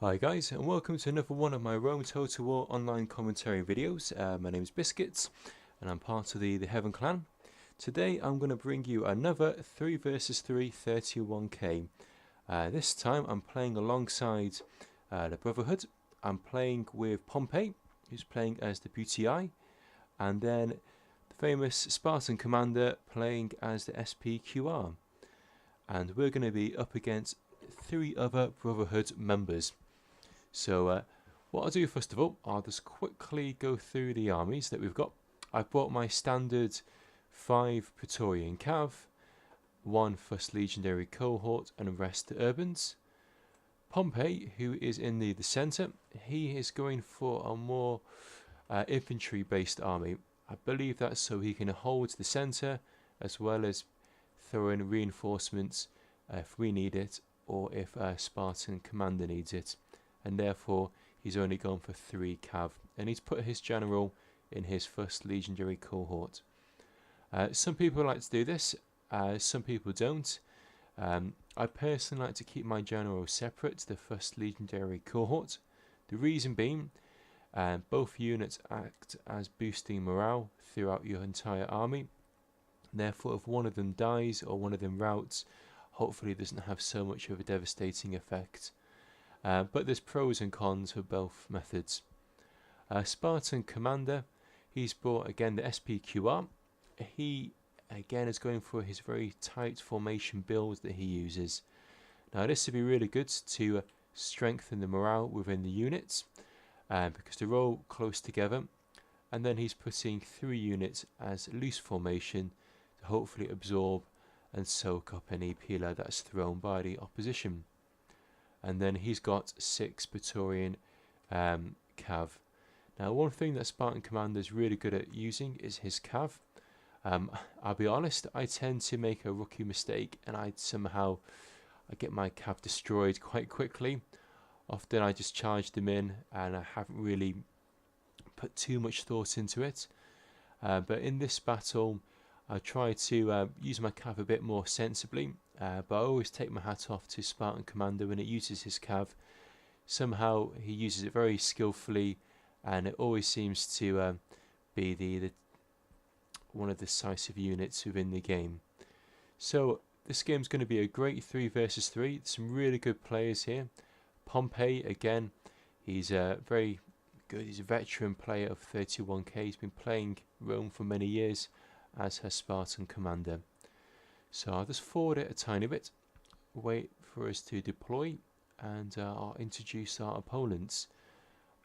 Hi guys, and welcome to another one of my Rome Total War online commentary videos. My name is Biscuits and I'm part of the Heaven Clan. Today I'm going to bring you another 3 versus 3 31k. This time I'm playing alongside the Brotherhood. I'm playing with Pompey, who's playing as the BTI, and then the famous Spartan Commander playing as the SPQR. And we're going to be up against 3 other Brotherhood members. So what I'll do first of all, I'll just quickly go through the armies that we've got. I've brought my standard 5 Praetorian Cav, 1 First Legendary Cohort and the rest Urbans. Pompey, who is in the centre, he is going for a more infantry based army. I believe that's so he can hold the centre as well as throw in reinforcements if we need it or if a Spartan commander needs it. And therefore he's only gone for 3 cav, and he's put his general in his first legendary cohort. Some people like to do this, some people don't. I personally like to keep my general separate to the first legendary cohort. The reason being, both units act as boosting morale throughout your entire army. Therefore, if one of them dies or one of them routs, hopefully it doesn't have so much of a devastating effect. But there's pros and cons for both methods. Spartan Commander, he's brought again the SPQR. He again is going for his very tight formation build that he uses. Now this would be really good to strengthen the morale within the units because they're all close together, and then he's putting 3 units as loose formation to hopefully absorb and soak up any pillar that's thrown by the opposition. And then he's got 6 Praetorian cav. Now one thing that Spartan Commander is really good at using is his cav. I'll be honest, I tend to make a rookie mistake and I get my cav destroyed quite quickly. Often I just charge them in and I haven't really put too much thought into it. But in this battle I try to use my cav a bit more sensibly, but I always take my hat off to Spartan Commander when it uses his cav. Somehow he uses it very skillfully, and it always seems to be the one of the decisive units within the game. So this game's going to be a great 3 versus 3. Some really good players here. Pompey again, he's very good. He's a veteran player of 31k. He's been playing Rome for many years, as her Spartan Commander. So I'll just forward it a tiny bit, wait for us to deploy, and I'll introduce our opponents.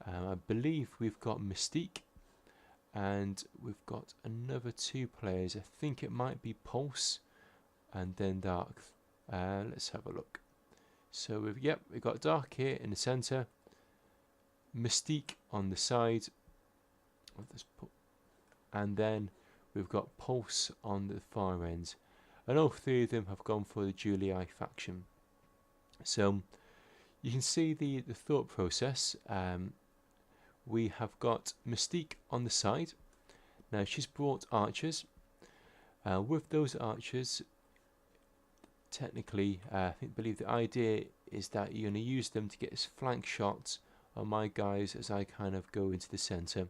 I believe we've got Mystique, and we've got another 2 players. I think it might be Pulse and then Dark. Let's have a look. So we've got Dark here in the centre, Mystique on the side, and then we've got Pulse on the far end, and all 3 of them have gone for the Julii faction. So you can see the thought process. We have got Mystique on the side. Now she's brought archers. With those archers, technically, believe the idea is that you're going to use them to get flank shots on my guys as I kind of go into the centre.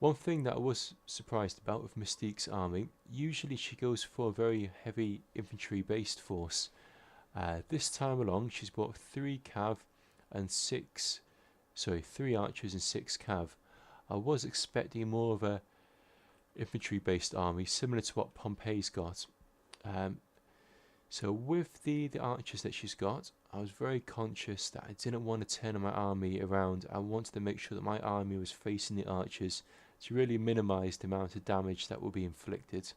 One thing that I was surprised about with Mystique's army, usually she goes for a very heavy infantry based force. This time along she's brought 3 cav and 3 archers and 6 cav. I was expecting more of a infantry based army similar to what Pompey's got. So with the archers that she's got, I was very conscious that I didn't want to turn my army around. I wanted to make sure that my army was facing the archers to really minimise the amount of damage that will be inflicted.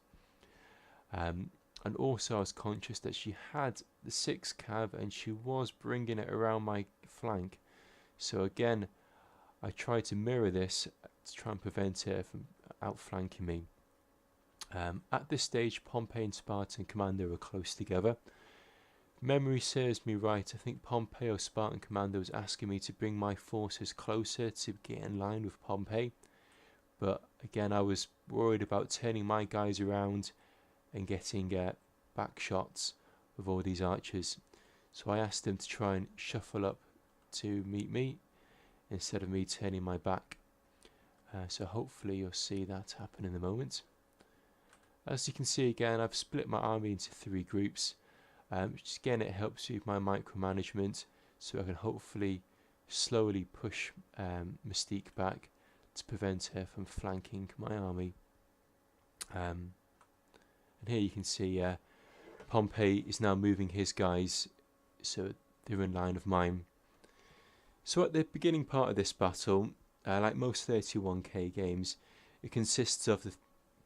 And also I was conscious that she had the 6 cav and she was bringing it around my flank. So again, I tried to mirror this to try and prevent her from outflanking me. At this stage, Pompey and Spartan Commander are close together. If memory serves me right, I think Pompey or Spartan Commander was asking me to bring my forces closer to get in line with Pompey. But again, I was worried about turning my guys around and getting back shots with all these archers. So I asked them to try and shuffle up to meet me instead of me turning my back. So hopefully you'll see that happen in a moment. As you can see again, I've split my army into 3 groups. Which again, it helps with my micromanagement, so I can hopefully slowly push Mystique back to prevent her from flanking my army. And here you can see Pompey is now moving his guys, so they're in line of mine. So at the beginning part of this battle, like most 31k games, it consists of the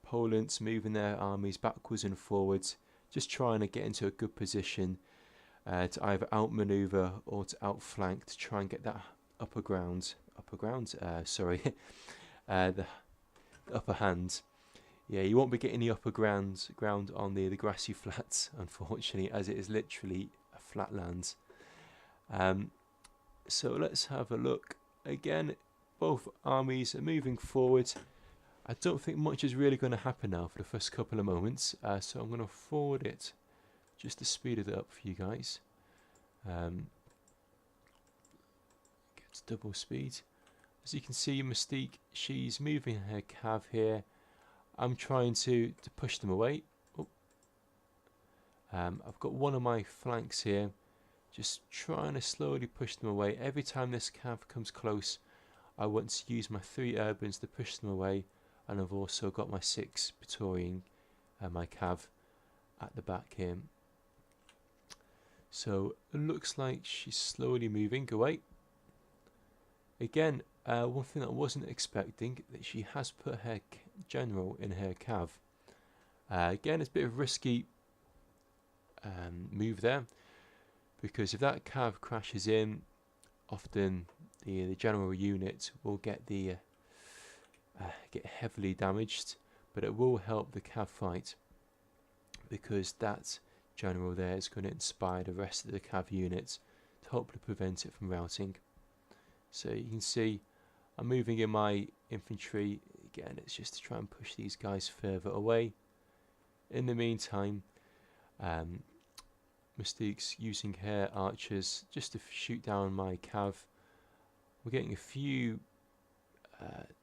opponents moving their armies backwards and forwards, just trying to get into a good position to either outmaneuver or to outflank to try and get that the upper hand. Yeah, you won't be getting the upper ground on the grassy flats, unfortunately, as it is literally a flat land. So let's have a look. Again, both armies are moving forward. I don't think much is really going to happen now for the first couple of moments, so I'm going to forward it just to speed it up for you guys. Gets double speed. As you can see, Mystique, she's moving her cav here. I'm trying to push them away. Oh. I've got one of my flanks here, just trying to slowly push them away. Every time this cav comes close, I want to use my 3 urbans to push them away, and I've also got my 6 Praetorian, my cav, at the back here. So it looks like she's slowly moving away. Again, one thing that I wasn't expecting, that she has put her general in her cav. Again, it's a bit of a risky move there, because if that cav crashes in, often the general unit will get heavily damaged, but it will help the cav fight, because that general there is going to inspire the rest of the cav units to hopefully prevent it from routing. So you can see I'm moving in my infantry. Again, it's just to try and push these guys further away. In the meantime, Mystique's using her archers just to shoot down my cav. We're getting a few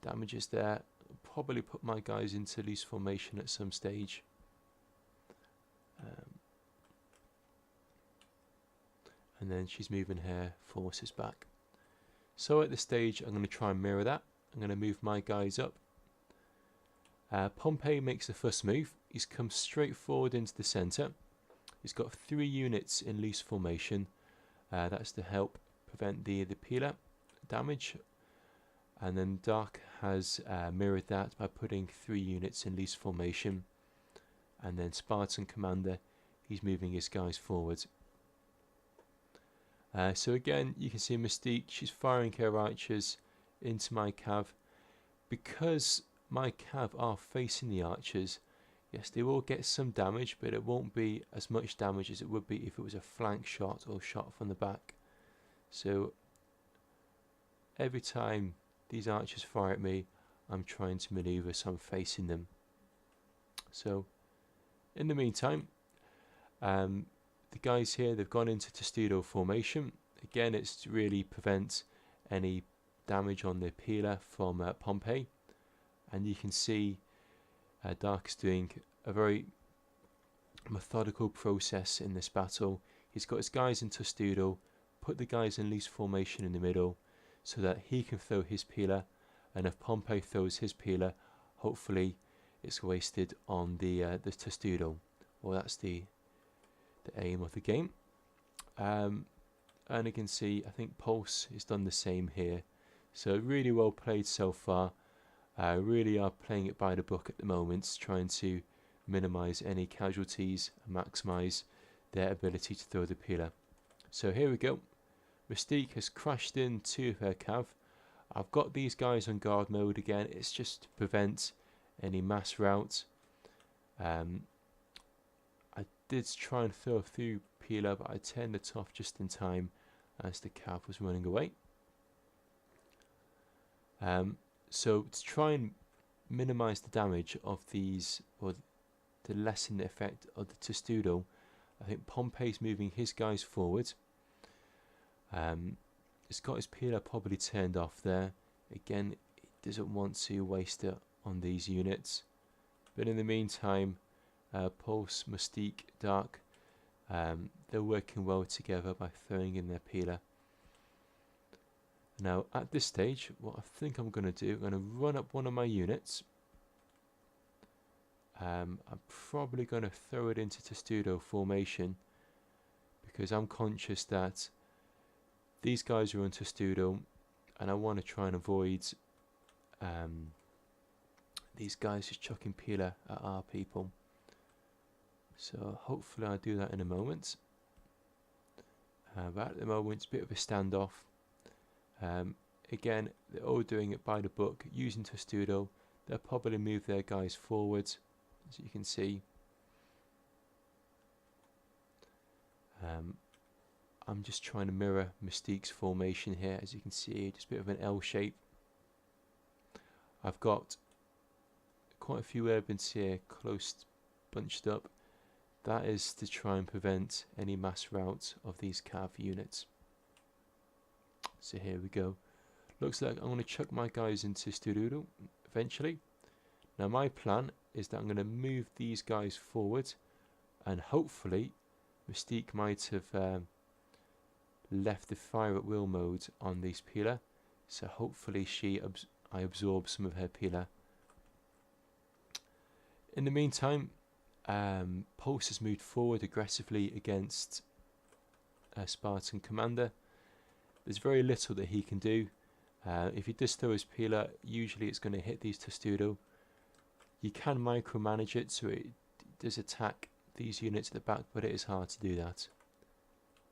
damages there. I'll probably put my guys into loose formation at some stage. And then she's moving her forces back. So at this stage, I'm going to try and mirror that. I'm going to move my guys up. Pompey makes the first move. He's come straight forward into the centre. He's got 3 units in loose formation. That's to help prevent the peeler damage. And then Dark has mirrored that by putting 3 units in loose formation. And then Spartan Commander, he's moving his guys forward. So again, you can see Mystique, she's firing her archers into my cav. Because my cav are facing the archers, yes, they will get some damage, but it won't be as much damage as it would be if it was a flank shot or shot from the back. So every time these archers fire at me, I'm trying to maneuver so I'm facing them. So in the meantime, the guys here, they've gone into Testudo formation. Again, it's to really prevent any damage on the peeler from Pompey. And you can see Dark's doing a very methodical process in this battle. He's got his guys in Testudo, put the guys in loose formation in the middle so that he can throw his peeler, and if Pompey throws his peeler, hopefully it's wasted on the Testudo. Well, that's the aim of the game. And you can see, I think Pulse has done the same here. So really well played so far. Really are playing it by the book at the moment, trying to minimise any casualties and maximise their ability to throw the peeler. So here we go. Mystique has crashed into her cav. I've got these guys on guard mode again. It's just to prevent any mass rout. I did try and throw through peeler, but I turned it off just in time as the cav was running away. So to try and minimise the damage of these, or to lessen the effect of the Testudo, I think Pompey's moving his guys forward. It's got his peeler probably turned off there. Again, it doesn't want to waste it on these units. But in the meantime, Pulse, Mystique, Dark, they're working well together by throwing in their peeler. Now at this stage, what I think I'm going to do, I'm going to run up one of my units. I'm probably going to throw it into Testudo formation, because I'm conscious that these guys are on Testudo and I want to try and avoid these guys just chucking peeler at our people. So hopefully I'll do that in a moment. But at the moment it's a bit of a standoff. Again, they're all doing it by the book, using Testudo. They'll probably move their guys forward, as you can see. I'm just trying to mirror Mystique's formation here, as you can see, just a bit of an L shape. I've got quite a few urbans here, close bunched up. That is to try and prevent any mass rout of these cav units. So here we go. Looks like I'm going to chuck my guys into Testudo eventually. Now my plan is that I'm going to move these guys forward, and hopefully Mystique might have left the fire at will mode on these peeler, so hopefully I absorb some of her peeler. In the meantime, Pulse has moved forward aggressively against Spartan Commander. There's very little that he can do. If he does throw his peeler, usually it's going to hit these Testudo. You can micromanage it so it does attack these units at the back, but it is hard to do that.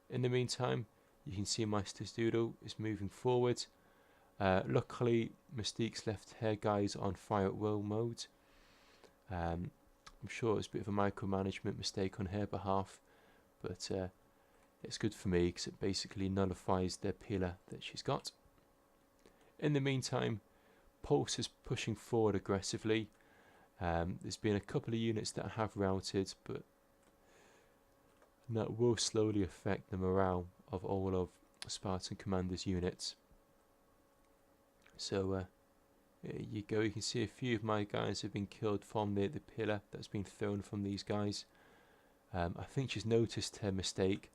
In the meantime, you can see my Testudo is moving forward. Luckily, Mystique's left her guys on fire at will mode. I'm sure it's a bit of a micromanagement mistake on her behalf, but it's good for me because it basically nullifies their peeler that she's got. In the meantime, Pulse is pushing forward aggressively. There's been a couple of units that have routed, but that will slowly affect the morale of all of Spartan Commander's units. So there you go, you can see a few of my guys have been killed from the pillar that's been thrown from these guys. I think she's noticed her mistake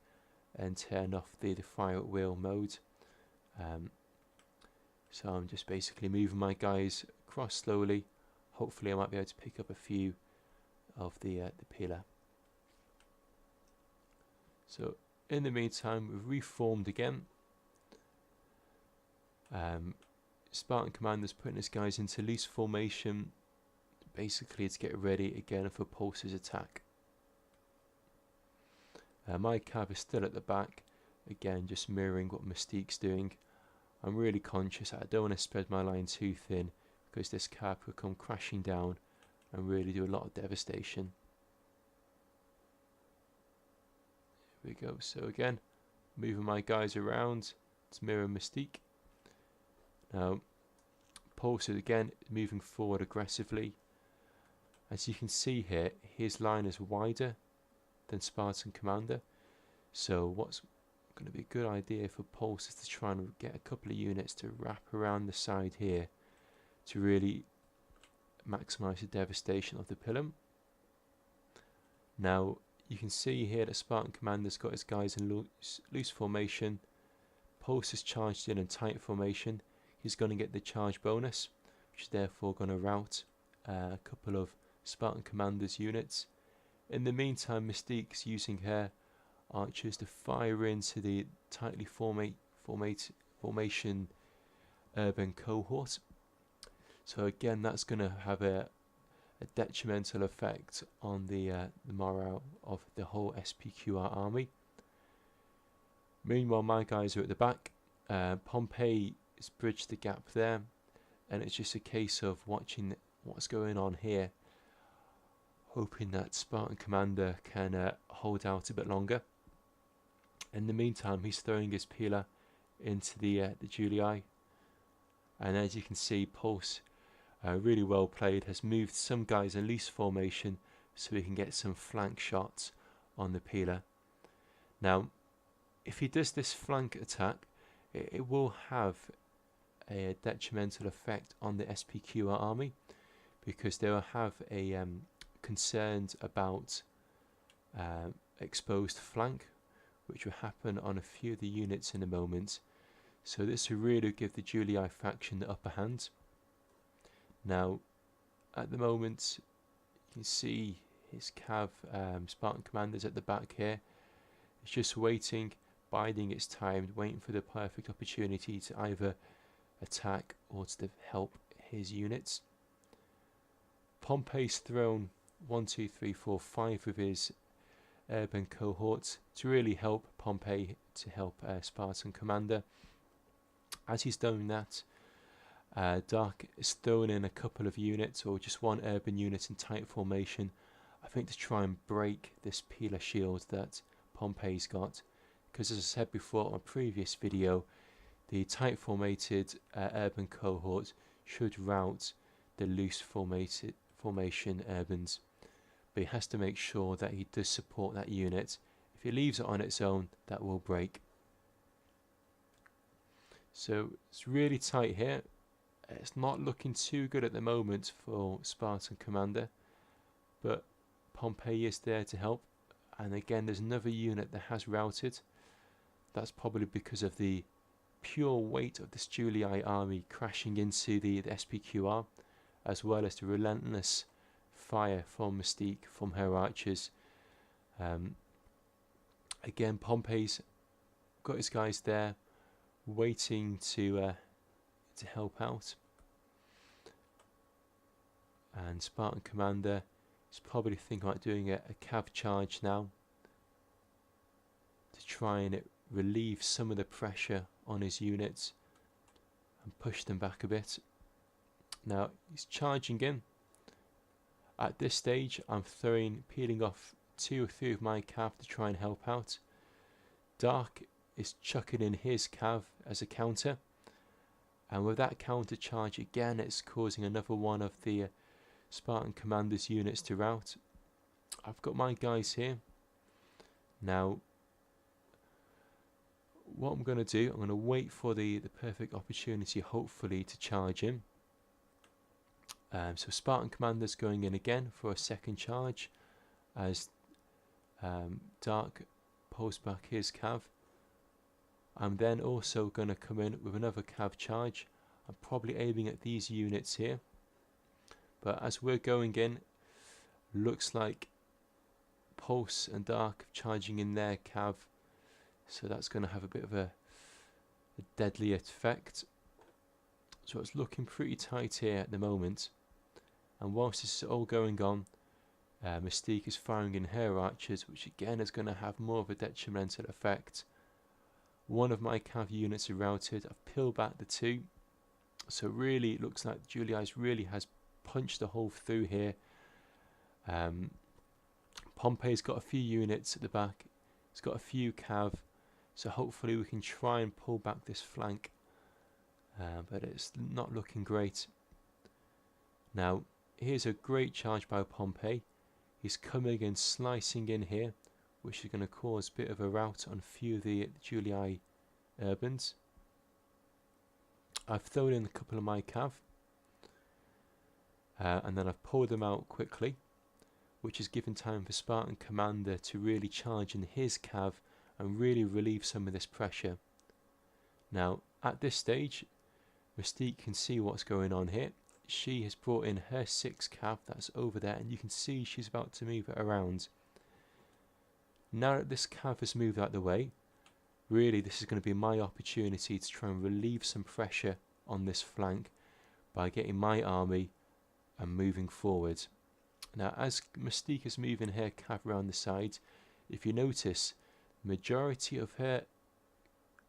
and turned off the fire at will mode. So I'm just basically moving my guys across slowly. Hopefully I might be able to pick up a few of the pillar. So in the meantime, we've reformed again. Spartan Commander's putting his guys into loose formation, basically to get ready again for Pulse's attack. My cav is still at the back, again just mirroring what Mystique's doing. I'm really conscious that I don't want to spread my line too thin, because this cav could come crashing down and really do a lot of devastation. Here we go, so again, moving my guys around to mirror Mystique. Now, Pulse is again moving forward aggressively. As you can see here, his line is wider than Spartan Commander. So what's going to be a good idea for Pulse is to try and get a couple of units to wrap around the side here to really maximize the devastation of the pillar. Now, you can see here that Spartan Commander's got his guys in loose formation. Pulse is charged in tight formation. He's going to get the charge bonus, which is therefore going to rout a couple of Spartan Commander's units. In the meantime, Mystique's using her archers to fire into the tightly formation urban cohort. So again, that's going to have a detrimental effect on the morale of the whole SPQR army. Meanwhile, my guys are at the back. Pompey has bridged the gap there, and it's just a case of watching what's going on here, hoping that Spartan Commander can hold out a bit longer. In the meantime, he's throwing his peeler into the Julii, and as you can see, Pulse, really well played, has moved some guys in loose formation so we can get some flank shots on the peeler. Now, if he does this flank attack, it will have a detrimental effect on the SPQR army, because they will have a concerns about exposed flank, which will happen on a few of the units in a moment. So this will really give the Julii faction the upper hand. Now, at the moment, you can see his Cav Spartan commanders at the back here. It's just waiting, biding its time, waiting for the perfect opportunity to either attack or to help his units. Pompey's thrown 1, 2, 3, 4, 5 of his urban cohorts to really help Pompey, to help Spartan commander. As he's done that, Dark is thrown in a couple of units, or just one urban unit in tight formation, I think to try and break this Pila shield that Pompey's got, because as I said before on a previous video, the tight formated urban cohort should rout the loose formation urbans, but he has to make sure that he does support that unit. If he leaves it on its own, that will break. So it's really tight here. It's not looking too good at the moment for Spartan commander, but Pompey is there to help. And again, there's another unit that has routed. That's probably because of the pure weight of this Julii army crashing into the SPQR, as well as the relentless fire from Mystique, from her archers. Again, Pompey's got his guys there, waiting to help out. And Spartan commander is probably thinking about doing a cav charge now to try and relieve some of the pressure on his units and push them back a bit. Now he's charging in. At this stage, I'm peeling off 2 or 3 of my cav to try and help out. Dark is chucking in his cav as a counter, and with that counter charge again, it's causing another one of the Spartan commander's units to rout. I've got my guys here. Now, what I'm going to do, I'm going to wait for the perfect opportunity, hopefully, to charge in. So Spartan commander's going in again for a second charge, as Dark pulls back his cav. I'm then also going to come in with another cav charge. I'm probably aiming at these units here, but as we're going in, looks like Pulse and Dark charging in their cav, so that's going to have a bit of a deadly effect. So it's looking pretty tight here at the moment, and whilst this is all going on, Mystique is firing in her archers, which again is going to have more of a detrimental effect. One of my cav units are routed. I've peeled back the 2, so really it looks like Julii really has punched a hole through here. Pompey's got a few units at the back, he's got a few cav, so hopefully we can try and pull back this flank, but it's not looking great. Now here's a great charge by Pompey. He's coming and slicing in here, which is going to cause a bit of a rout on a few of the Julii urbans. I've thrown in a couple of my cav, and then I've pulled them out quickly, which has given time for Spartan commander to really charge in his cav and really relieve some of this pressure. Now at this stage, Mystique can see what's going on here. She has brought in her 6 cav that's over there, and you can see she's about to move it around. Now that this cav has moved out of the way, really this is going to be my opportunity to try and relieve some pressure on this flank by getting my army and moving forward. Now as Mystique is moving her cav around the side, if you notice, the majority of her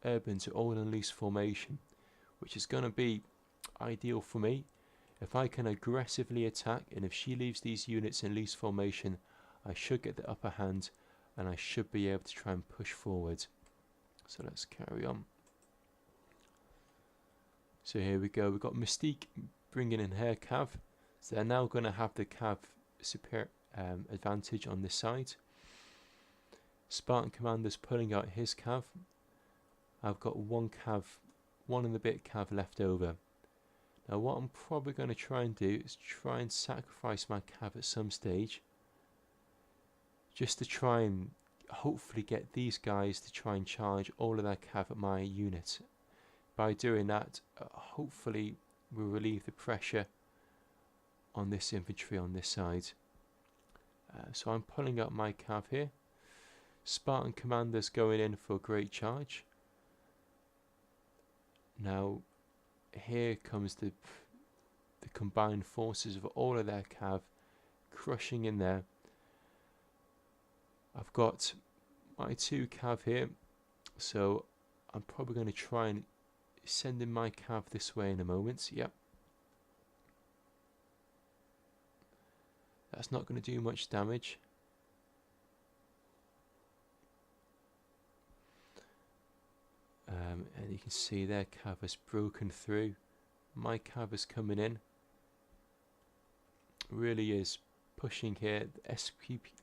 urbans are all in loose formation, which is going to be ideal for me. If I can aggressively attack, and if she leaves these units in loose formation, I should get the upper hand, and I should be able to try and push forward. So let's carry on. So here we go, we've got Mystique bringing in her cav, so they're now going to have the cav superior advantage on this side. Spartan commander's pulling out his cav. I've got one and a bit cav left over. Now what I'm probably going to try and do is try and sacrifice my cav at some stage, just to try and hopefully get these guys to try and charge all of their cav at my unit. By doing that, hopefully we'll relieve the pressure on this infantry on this side. So I'm pulling up my cav here. Spartan commanders going in for a great charge. Now here comes the combined forces of all of their cav crushing in there. I've got my 2 cav here, so I'm probably going to try and send in my cav this way in a moment. Yep. That's not going to do much damage. And you can see their cav has broken through. My cav is coming in. Really is pushing here. The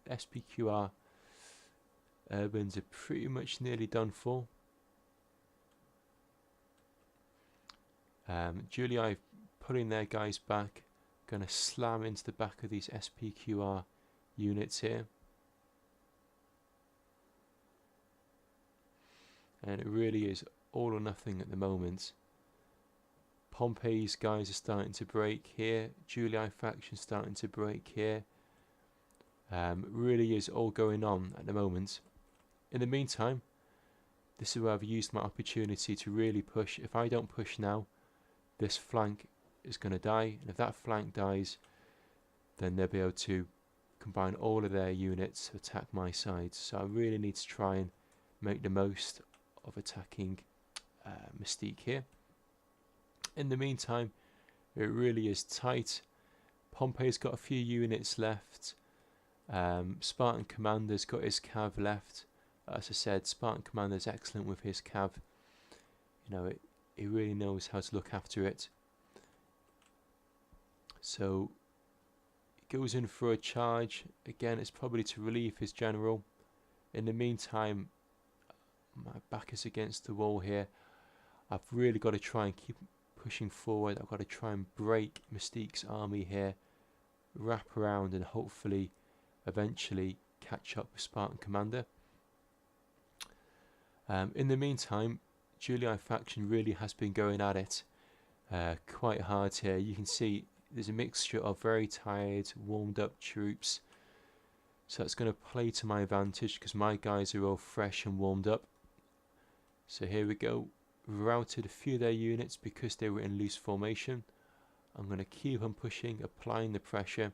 SPQR urbans are pretty much nearly done for. Julii pulling their guys back. Going to slam into the back of these SPQR units here. And it really is all or nothing at the moment. Pompey's guys are starting to break here. Julii faction starting to break here. Really is all going on at the moment. In the meantime, this is where I've used my opportunity to really push. If I don't push now, this flank is going to die. And if that flank dies, then they'll be able to combine all of their units to attack my side. So I really need to try and make the most of attacking Mystique here. In the meantime, it really is tight. Pompey's got a few units left. Spartan Commander's got his cav left. As I said, Spartan Commander's excellent with his cav. You know, he really knows how to look after it. So he goes in for a charge. Again, it's probably to relieve his general. In the meantime, my back is against the wall here. I've really got to try and keep pushing forward. I've got to try and break Mystique's army here, wrap around, and hopefully eventually catch up with Spartan Commander. In the meantime, Julii faction really has been going at it quite hard here. You can see there's a mixture of very tired, warmed up troops. So that's going to play to my advantage because my guys are all fresh and warmed up. So here we go. Routed a few of their units because they were in loose formation. I'm going to keep on pushing, applying the pressure.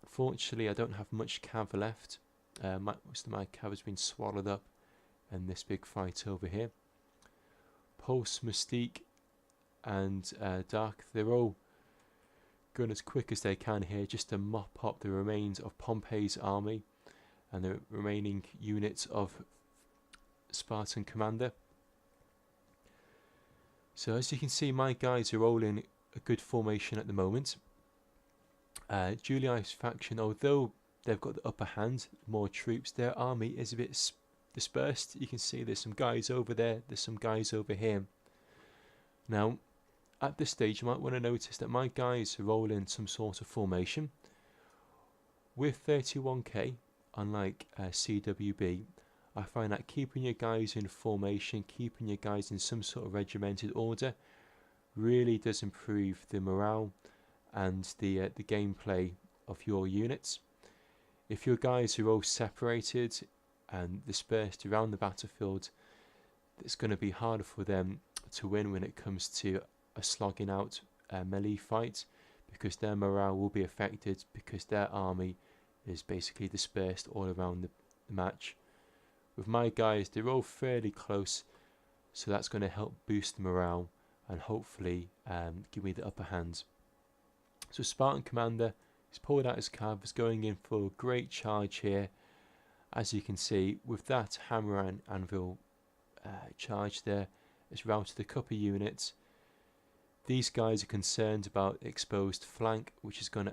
Unfortunately, I don't have much cav left. Most of my cav has been swallowed up in this big fight over here. Pulse, Mystique and Dark, they're all going as quick as they can here just to mop up the remains of Pompey's army and the remaining units of Spartan Commander. So as you can see, my guys are all in a good formation at the moment. Julii's faction, although they've got the upper hand, more troops, their army is a bit dispersed. You can see there's some guys over there, there's some guys over here. Now, at this stage, you might want to notice that my guys are all in some sort of formation. With 31k, unlike CWB, I find that keeping your guys in formation, keeping your guys in some sort of regimented order, really does improve the morale and the gameplay of your units. If your guys are all separated and dispersed around the battlefield, it's going to be harder for them to win when it comes to a slogging out melee fight, because their morale will be affected because their army is basically dispersed all around the match. With my guys, they're all fairly close, so that's going to help boost the morale and hopefully give me the upper hand. So Spartan Commander is pulled out his cav, is going in for a great charge here. As you can see, with that hammer and anvil charge there, it's routed a couple of units. These guys are concerned about exposed flank, which is going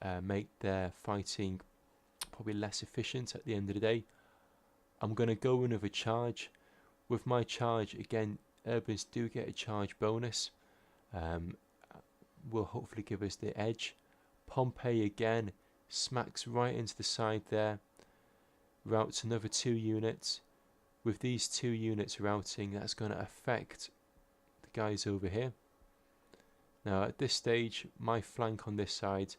to make their fighting probably less efficient at the end of the day. I'm going to go in with a charge. With my charge, again, Urbans do get a charge bonus. Will hopefully give us the edge. Pompey again smacks right into the side there. Routes another 2 units. With these 2 units routing, that's going to affect the guys over here. Now at this stage, my flank on this side,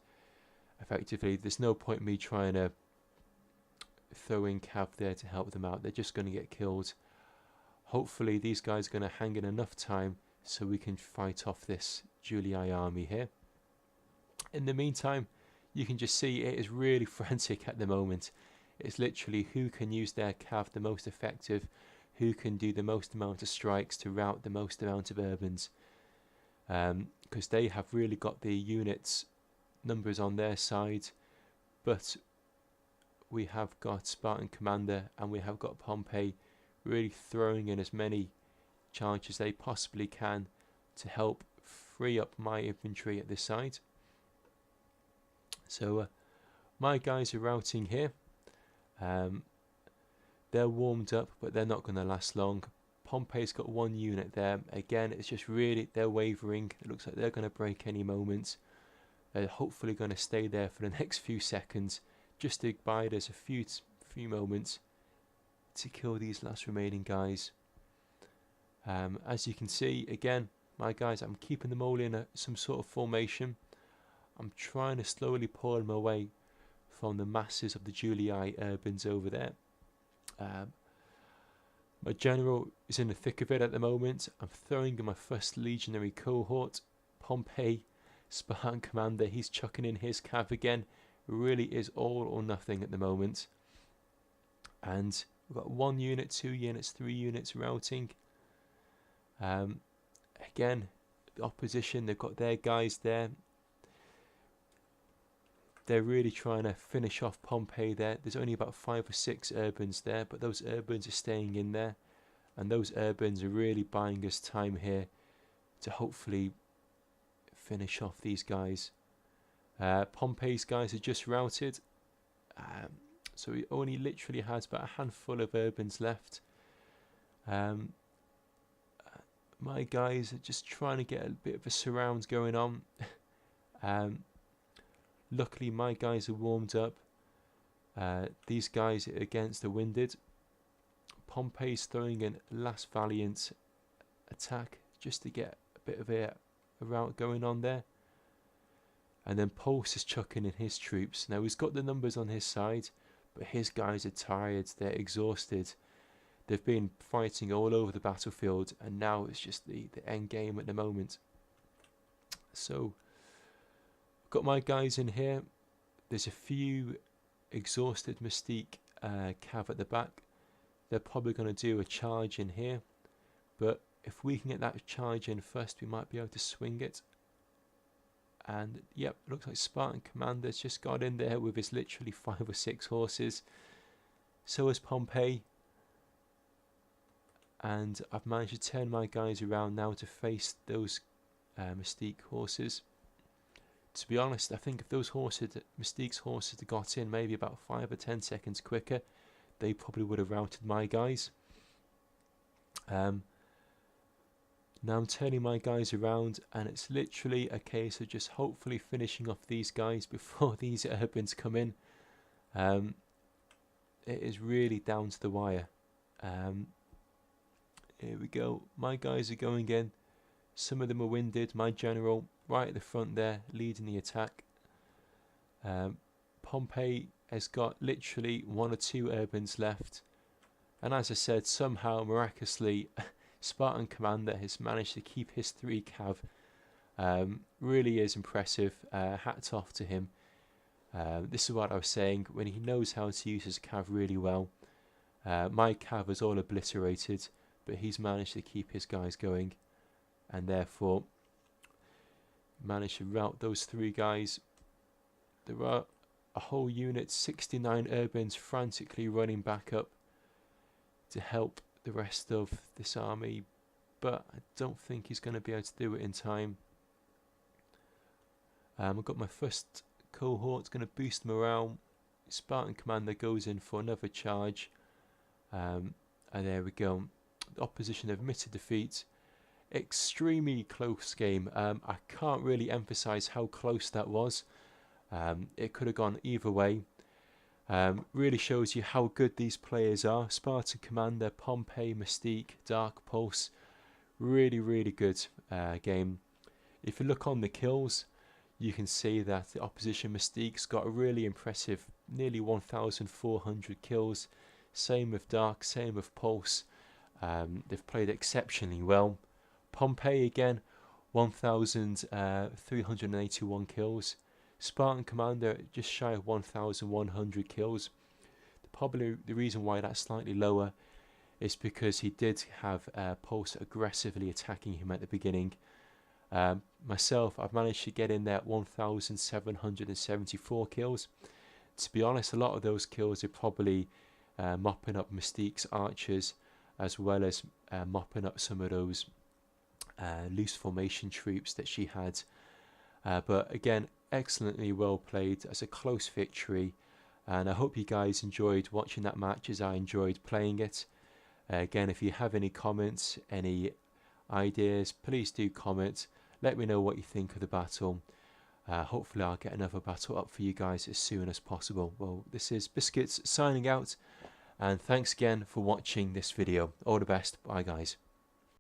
effectively, there's no point me trying to throw in cav there to help them out. They're just going to get killed. Hopefully these guys are going to hang in enough time so we can fight off this Julii army here. In the meantime, you can just see it is really frantic at the moment. It's literally who can use their cav the most effective, who can do the most amount of strikes to rout the most amount of Urbans. Because they have really got the units numbers on their side, but we have got Spartan Commander and we have got Pompey really throwing in as many charges as they possibly can to help free up my infantry at this side. So my guys are routing here. They're warmed up, but they're not going to last long. Pompey's got 1 unit there. Again, it's just really, they're wavering. It looks like they're going to break any moment. They're hopefully going to stay there for the next few seconds, just to bide us a few moments to kill these last remaining guys. As you can see, again, my guys, I'm keeping them all in some sort of formation. I'm trying to slowly pull them away from the masses of the Julii Urbans over there. My general is in the thick of it at the moment. I'm throwing in my first legionary cohort. Pompey, Spartan Commander, he's chucking in his cav again. It really is all or nothing at the moment. And we've got 1 unit, 2 units, 3 units routing. Again, the opposition, they've got their guys there. They're really trying to finish off Pompey there. There's only about 5 or 6 Urbans there, but those Urbans are staying in there. And those Urbans are really buying us time here to hopefully finish off these guys. Pompey's guys are just routed. So he only literally has about a handful of Urbans left. My guys are just trying to get a bit of a surround going on. Luckily my guys are warmed up. These guys are against the winded. Pompey's throwing in last valiant attack just to get a bit of a rout going on there. And then Pulse is chucking in his troops. Now he's got the numbers on his side, but his guys are tired, they're exhausted. They've been fighting all over the battlefield, and now it's just the end game at the moment. So I've got my guys in here. There's a few exhausted Mystique cav at the back. They're probably going to do a charge in here, but if we can get that charge in first, we might be able to swing it. And yep, looks like Spartan Commander's just got in there with his literally 5 or 6 horses. So has Pompey. And I've managed to turn my guys around now to face those Mystique horses. To be honest, I think if those horses, Mystique's horses, had got in maybe about 5 or 10 seconds quicker, they probably would have routed my guys. Now I'm turning my guys around, and it's literally a case of just hopefully finishing off these guys before these Urbans come in. It is really down to the wire. Here we go. My guys are going in. Some of them are winded. My general right at the front there, leading the attack. Pompey has got literally 1 or 2 Urbans left. And as I said, somehow, miraculously, Spartan Commander has managed to keep his 3 cav. Really is impressive. Hats off to him. This is what I was saying. When he knows how to use his cav really well. My cav is all obliterated, but he's managed to keep his guys going, and therefore managed to rout those 3 guys. There are a whole unit, 69 Urbans, frantically running back up to help the rest of this army, but I don't think he's going to be able to do it in time. I've got my first cohort, going to boost morale. Spartan Commander goes in for another charge, and there we go. the opposition admitted defeat. Extremely close game. I can't really emphasize how close that was. It could have gone either way. Really shows you how good these players are. Spartan Commander, Pompeii, Mystique, Dark Pulse. Really, really good game. If you look on the kills, you can see that the opposition Mystique's got a really impressive nearly 1,400 kills. Same with Dark, same with Pulse. They've played exceptionally well. Pompeii again, 1,381 kills. Spartan Commander just shy of 1,100 kills. Probably the reason why that's slightly lower is because he did have Pulse aggressively attacking him at the beginning. Myself, I've managed to get in there 1,774 kills. To be honest, a lot of those kills are probably mopping up Mystique's archers, as well as mopping up some of those loose formation troops that she had. But again, excellently well played as a close victory, and I hope you guys enjoyed watching that match as I enjoyed playing it. Again, if you have any comments, any ideas, please do comment. Let me know what you think of the battle. Hopefully I'll get another battle up for you guys as soon as possible. Well, this is Biscuits signing out, and thanks again for watching this video. All the best. Bye guys.